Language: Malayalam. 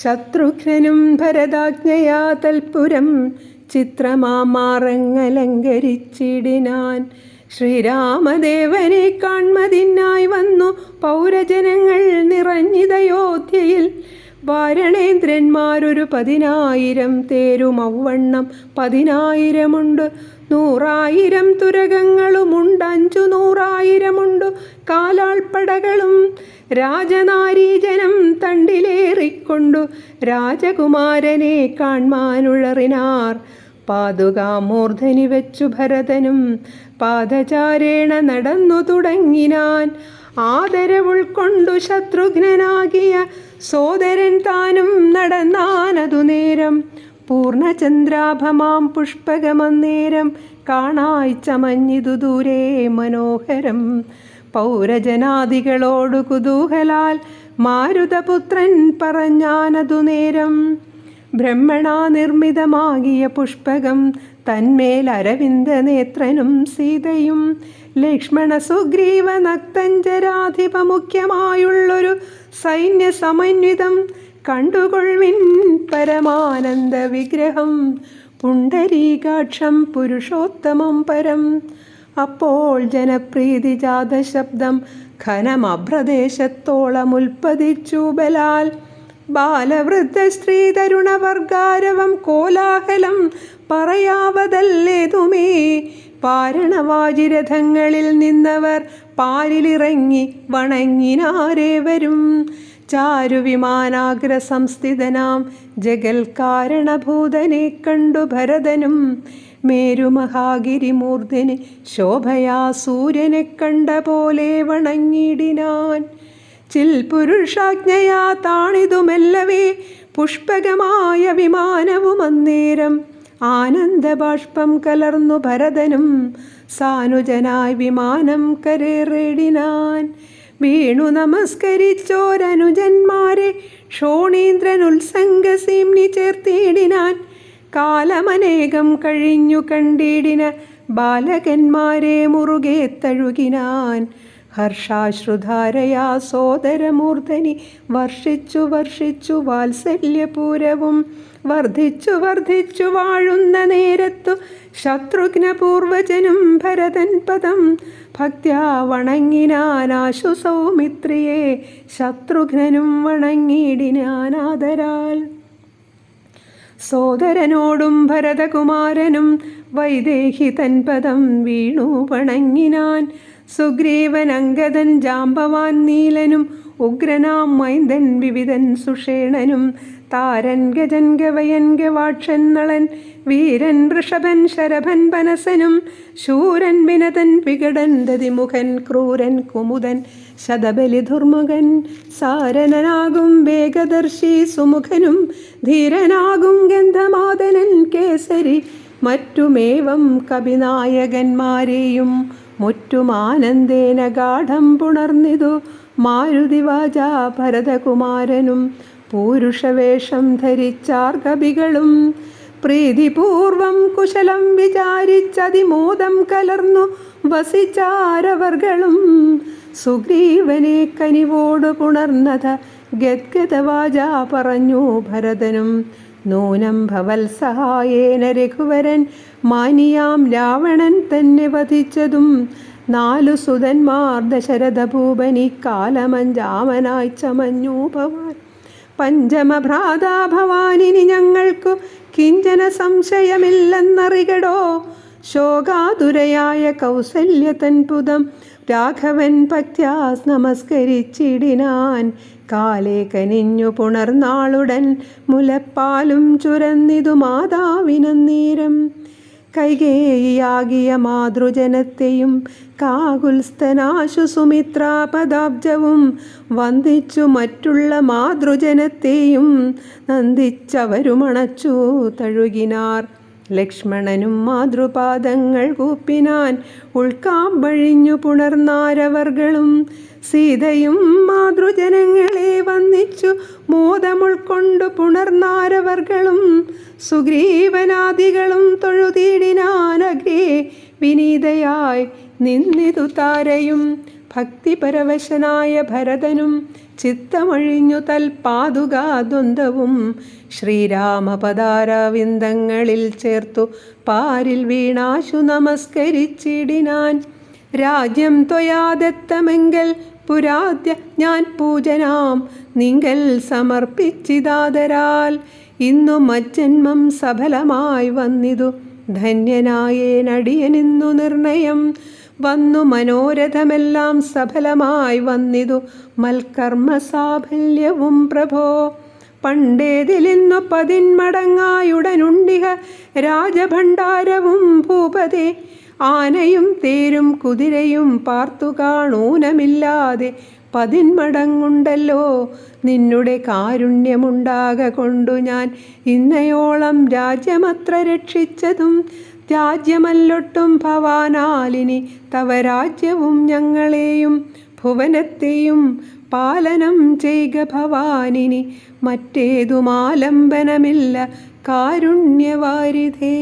ശത്രുഘ്നനും ഭരതാജ്ഞയാ തൽപുരം ചിത്രമാമാറങ്ങലങ്കരിച്ചിടിനാൻ. ശ്രീരാമദേവനെ കാൺമതിനായി വന്നു പൗരജനങ്ങൾ നിറഞ്ഞിതയോധ്യയിൽ. വാരണേന്ദ്രന്മാരൊരു 10,000 തേരുമവ്വണ്ണം 10,000 100,000 തുരകങ്ങളുമുണ്ട് 500,000 കാലാൾപ്പടകളും. രാജനാരീജനം തണ്ടിലേറിക്കൊണ്ടു രാജകുമാരനെ കാൺമാനുഴറിനാർ. പാതുകാമൂർധനി വെച്ചു ഭരതനും പാദചാരേണ നടന്നു തുടങ്ങിനാൻ. ആദരവുൾക്കൊണ്ടു ശത്രുഘ്നനാകിയ സോദരൻ താനും നടന്നാനതു നേരം. പൂർണ്ണചന്ദ്രാഭമാം പുഷ്പകമന്നേരം കാണായി ചമഞ്ഞിതു ദൂരെ മനോഹരം. പൗരജനാദികളോടു കുതൂഹലാൽ മാരുതപുത്രൻ പറഞ്ഞാനതു നേരം. ബ്രഹ്മണാ നിർമ്മിതമാകിയ പുഷ്പകം തന്മേൽ അരവിന്ദനേത്രനും സീതയും ലക്ഷ്മണ സുഗ്രീവ നക്തഞ്ചരാധിപ മുഖ്യമായുള്ളൊരു സൈന്യ സമന്വിതം കണ്ടുകൊള്ളിൻ പരമാനന്ദ വിഗ്രഹം പുണ്ടരീകാക്ഷം പുരുഷോത്തമം പരം. അപ്പോൾ ജനപ്രീതി ജാത ശബ്ദം ഘനമഭ്രദേശത്തോളമുൽപ്പതിച്ചു ബലാൽ. ബാലവൃദ്ധ സ്ത്രീ തരുണവർഗാരവം കോലാഹലം പറയാവതല്ലേതുമേ. പാരണവാജിരഥങ്ങളിൽ നിന്നവർ പാലിലിറങ്ങി വണങ്ങിനാരേവരും. ചാരുവിമാനാഗ്ര സംസ്ഥിതനാം ജഗൽ കാരണഭൂതനെ കണ്ടു ഭരതനും മേരുമഹാഗിരിമൂർധന് ശോഭയാ സൂര്യനെ കണ്ട പോലെ വണങ്ങിടിനാൻ. ചിൽപുരുഷാജ്ഞയാ താണിതുമെല്ലവേ പുഷ്പകമായ വിമാനവും അന്നേരം. ആനന്ദബാഷ്പം കലർന്നു ഭരതനും സാനുജനായി വിമാനം കരേറിടിനാൻ. വീണു നമസ്കരിച്ചോരനുജന്മാരെ ക്ഷോണീന്ദ്രനുത്സംഗസീംനി ചേർത്തിടിനാൻ. കാലമനേകം കഴിഞ്ഞു കണ്ടിടിന ബാലകന്മാരെ മുറുകെ തഴുകിനാൻ. ഹർഷാശ്രുധാരയാ സോദരമൂർധനി വർഷിച്ചു വർഷിച്ചു വാത്സല്യപൂരവും വർദ്ധിച്ചു വർദ്ധിച്ചു വാഴുന്ന നേരത്തു ശത്രുഘ്നപൂർവജനും ഭരതൻ പദം ഭക്ത്യാ വണങ്ങിനാനാശു സൗമിത്രിയെ. ശത്രുഘ്നനും വണങ്ങിടിനാനാദരാൽ. സോദരനോടും ഭരതകുമാരനും വൈദേഹി തൻപദം വീണു വണങ്ങിനാൻ. സുഗ്രീവൻ അംഗദൻ ജാമ്പവാൻ നീലനും ഉഗ്രനാം മൈന്ദൻ വിവിധൻ സുഷേണനും താരൻ ഗജൻ ഗവയൻ ഗവാക്ഷൻ നളൻ വീരൻ ഋഷഭൻ ശരഭൻ പനസനും ശൂരൻ വിനതൻ വികടൻ ദതിമുഖൻ ക്രൂരൻ കുമുദൻ ശതബലി ദുർമുഖൻ സാരനാകും വേഗദർശി സുമുഖനും ധീരനാകും ഗന്ധമാദനൻ കേസരി മറ്റുമേവം കവിനായകന്മാരെയും മുറ്റുമാനന്ദേന ഗാഠം പുണർന്നിതു മാരുതിവാച ഭരതകുമാരനും. പൂരുഷവേഷം ധരിച്ചാർ കവികളും പ്രീതിപൂർവം കുശലം വിചാരിച്ചതിമോദം കലർന്നു വസിച്ചാരവർകളും. സുഗ്രീവനെ കനിവോട് പുണർന്നത ഗദ്ഗദവാച പറഞ്ഞു ഭരതനും. നൂനം ഭവത്സഹായേന രഘുവരൻ മാനിയാം രാവണൻ തന്നെ വധിച്ചതും 4 സുതന്മാർ ദശരഥഭൂപനി കാലമഞ്ചാമനായി ചമഞ്ഞു ഭവാൻ. പഞ്ചമഭ്രാതാ ഭവാനിനി ഞങ്ങൾക്കു കിഞ്ചന സംശയമില്ലെന്നറികടോ. ശോകാതുരയായ കൗസല്യതൻ പുതം രാഘവൻ ഭക്ത്യാ നമസ്കരിച്ചിടിനാൻ. കാലേ കനിഞ്ഞു പുണർനാളുടൻ മുലപ്പാലും ചുരന്നിതു മാതാവിനന്നേരം. കൈകേയിയാകിയ മാതൃജനത്തെയും കാകുൽസ്ഥനാശു സുമിത്രാപദാബ്ജവും വന്ദിച്ചു മറ്റുള്ള മാതൃജനത്തെയും നന്ദിച്ചവരുമണച്ചു തഴുകിനാർ. ലക്ഷ്മണനും മാതൃപാദങ്ങൾ കൂപ്പിനാൻ. ഉൾക്കാമ്പഴിഞ്ഞു പുണർന്നാരവർകളും സീതയും മാതൃജനങ്ങളെ വന്ദിച്ചു മോദമുൾക്കൊണ്ടു പുണർന്നാരവർകളും. സുഗ്രീവനാദികളും തൊഴുതിടിനാനഗ്രേ വിനീതയായി നിന്നിതു താരയും. ഭക്തിപരവശനായ ഭരതനും ചിത്തമഴിഞ്ഞു തൽപാതുകാ ദ്വന്ദ്വവും ശ്രീരാമപദാരവിന്ദങ്ങളിൽ ചേർത്തു പാരിൽ വീണാശു നമസ്കരിച്ചിടിനാൻ. രാജ്യം ത്വയാദത്തമെങ്കിൽ പുരാദ്യ ഞാൻ പൂജനാം നിങ്കൽ സമർപ്പിച്ചിതാദരാൽ. ഇന്നു മജ്ജന്മം സഫലമായി വന്നിതു ധന്യനായേനടിയനിന്നു നിർണയം. വന്നു മനോരഥമെല്ലാം സഫലമായി വന്നിതു മൽക്കർമ്മ സാഫല്യവും പ്രഭോ. പണ്ടേതിലിന്നു 10 മടങ്ങായുടനുണ്ടിഹ രാജഭണ്ഡാരവും ഭൂപതേ. ആനയും തേരും കുതിരയും പാർത്തു കാണൂനമില്ലാതെ 10 മടങ്ങുണ്ടല്ലോ നിന്നുടെ കാരുണ്യമുണ്ടാക കൊണ്ടു ഞാൻ ഇന്നയോളം രാജ്യമത്ര രക്ഷിച്ചതും. രാജ്യമല്ലൊട്ടും ഭവാനാലിനി തവ രാജ്യവും ഞങ്ങളെയും ഭുവനത്തെയും പാലനം ചെയ്ക ഭവാനിനി. മറ്റേതുമാലംബനമില്ല കാരുണ്യവാരിധേ.